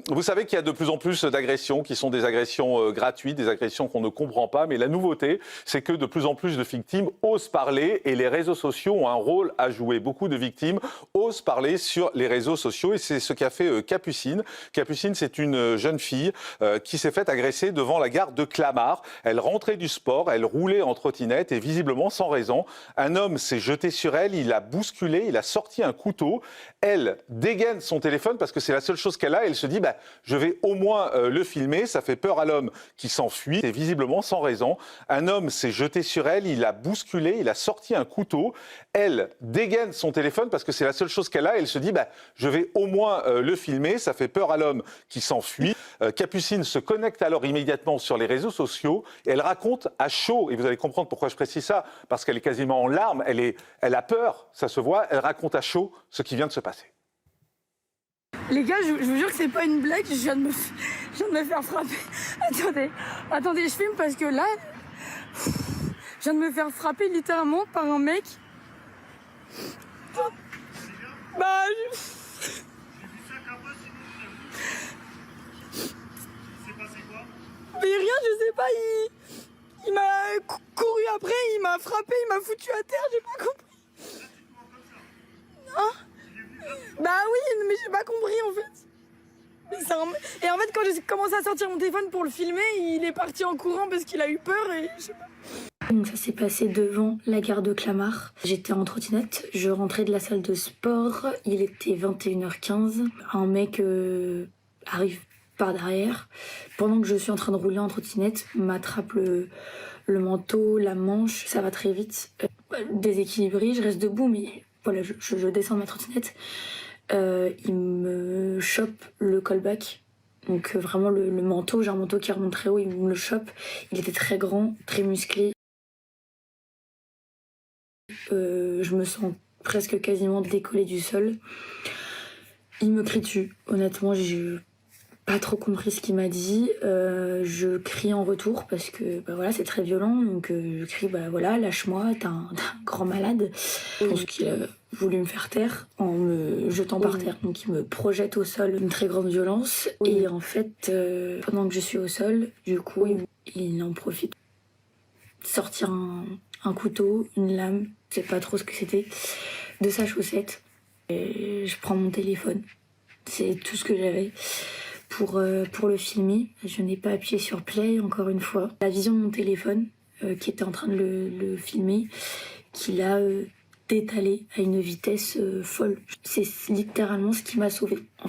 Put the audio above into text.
Vous savez qu'il y a de plus en plus d'agressions qui sont des agressions gratuites, des agressions qu'on ne comprend pas. Mais la nouveauté, c'est que de plus en plus de victimes osent parler et les réseaux sociaux ont un rôle à jouer. Beaucoup de victimes osent parler sur les réseaux sociaux et c'est ce qu'a fait Capucine. Capucine, c'est une jeune fille qui s'est faite agresser devant la gare de Clamart. Elle rentrait du sport, elle roulait en trottinette et visiblement sans raison, un homme s'est jeté sur elle, il l'a bousculée, il a sorti un couteau. Elle dégaine son téléphone parce que c'est la seule chose qu'elle a. Elle se dit, je vais au moins le filmer. Ça fait peur à l'homme qui s'enfuit. Et visiblement sans raison, un homme s'est jeté sur elle, il l'a bousculée, il a sorti un couteau. Elle dégaine son téléphone parce que c'est la seule chose qu'elle a. Elle se dit, je vais au moins le filmer. Ça fait peur à l'homme qui s'enfuit. Capucine se connecte alors immédiatement sur les réseaux sociaux et elle raconte à chaud, et vous allez comprendre pourquoi je précise ça, parce qu'elle est quasiment en larmes, elle a peur, ça se voit, elle raconte à chaud ce qui vient de se passer. Les gars, je vous jure que c'est pas une blague, je viens de me faire frapper. Attendez, je filme parce que là, je viens de me faire frapper littéralement par un mec. Mais rien, je sais pas, il m'a couru après, il m'a frappé, il m'a foutu à terre, j'ai pas compris. Hein? Oui, mais j'ai pas compris en fait. Et en fait, quand j'ai commencé à sortir mon téléphone pour le filmer, il est parti en courant parce qu'il a eu peur et je sais pas. Donc ça s'est passé devant la gare de Clamart. J'étais en trottinette, je rentrais de la salle de sport, il était 21h15. Un mec arrive par derrière, pendant que je suis en train de rouler en trottinette, m'attrape le manteau, la manche, ça va très vite. Déséquilibré, je reste debout, mais voilà, je descends de ma trottinette. Il me chope le callback. Donc vraiment le manteau, j'ai un manteau qui remonte très haut, il me le chope. Il était très grand, très musclé. Je me sens presque quasiment décollée du sol. Il me crie dessus. Honnêtement, j'ai pas trop compris ce qu'il m'a dit. Je crie en retour parce que voilà, c'est très violent. Donc je crie voilà, lâche-moi, t'es un grand malade. Je pense qu'il a voulu me faire taire en me jetant par terre. Donc il me projette au sol, une très grande violence. Et en fait, pendant que je suis au sol, du coup, il en profite. Sortir un couteau, une lame, je sais pas trop ce que c'était, de sa chaussette. Et je prends mon téléphone. C'est tout ce que j'avais pour le filmer. Je n'ai pas appuyé sur play, encore une fois. La vision de mon téléphone, qui était en train de le filmer, qu'il a détalé à une vitesse folle. C'est littéralement ce qui m'a sauvée, en fait.